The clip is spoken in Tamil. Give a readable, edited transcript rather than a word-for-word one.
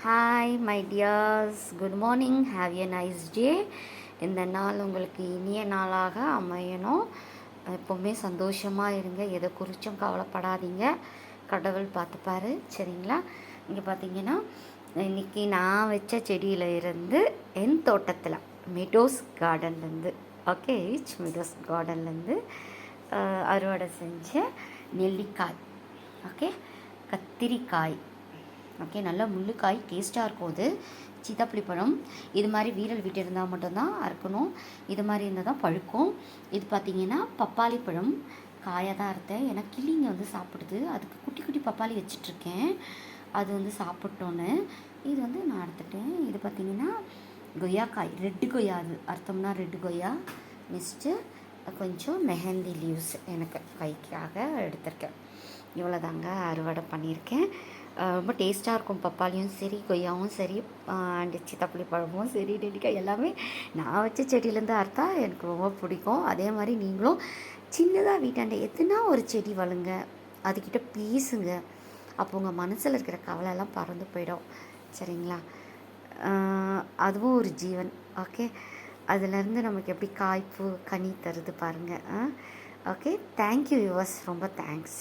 Hi my tears, good morning, have a nice day. இந்த நாள் உங்களுக்கு இனிய நாளாக அமையணும். எப்போவுமே சந்தோஷமாக இருங்க, எதை குறித்தும் கவலைப்படாதீங்க, கடவுள் பார்த்துப்பாரு, சரிங்களா? இங்கே பார்த்தீங்கன்னா இன்றைக்கி நான் வச்ச செடியில் இருந்து என் தோட்டத்தில் மெடோஸ் கார்டன்லேருந்து மெடோஸ் கார்டன்லேருந்து அறுவடை செஞ்ச நெல்லிக்காய், கத்திரிக்காய், நல்லா முள்ளுக்காய் டேஸ்ட்டாக இருக்கும். அது சீத்தாப்புளி பழம் இது மாதிரி வீரல் விட்டு இருந்தால் மட்டும்தான் அறுக்கணும், இது மாதிரி இருந்தால் தான் பழுக்கும். இது பார்த்திங்கன்னா பப்பாளி பழம் காயாக தான் அறுத்தேன், ஏன்னா கிளிங்க வந்து சாப்பிடுது, அதுக்கு குட்டி குட்டி பப்பாளி வச்சிட்ருக்கேன், அது வந்து சாப்பிட்டோன்னு இது வந்து நான் அறுத்துட்டேன். இது பார்த்திங்கன்னா கொய்யாக்காய், ரெட்டு கொய்யா, அது அர்த்தம்னா ரெட்டு கொய்யா. நெக்ஸ்ட்டு கொஞ்சம் மெஹந்தி லீவ்ஸ் எனக்கு கைக்காக எடுத்திருக்கேன். இவ்வளோ தாங்க அறுவடை பண்ணியிருக்கேன். ரொம்ப டேஸ்ட்டாக இருக்கும். பப்பாளியும் சரி, கொய்யாவும் சரி, அண்டு சீத்தாப்புளி பழமும் சரி, நெல்லிக்காய் எல்லாமே நான் வச்ச செடியிலேருந்து அறுத்தா எனக்கு ரொம்ப பிடிக்கும். அதே மாதிரி நீங்களும் சின்னதாக வீட்டாண்ட எதுனா ஒரு செடி வளங்க, அதுக்கிட்ட பேசுங்க, அப்போ உங்கள் மனசில் இருக்கிற கவலையெல்லாம் பறந்து போயிடும், சரிங்களா? அதுவும் ஒரு ஜீவன். அதுலேருந்து நமக்கு எப்படி காய்ப்பு கனி தருது பாருங்கள். தேங்க்யூ யுவர்ஸ், ரொம்ப தேங்க்ஸ்.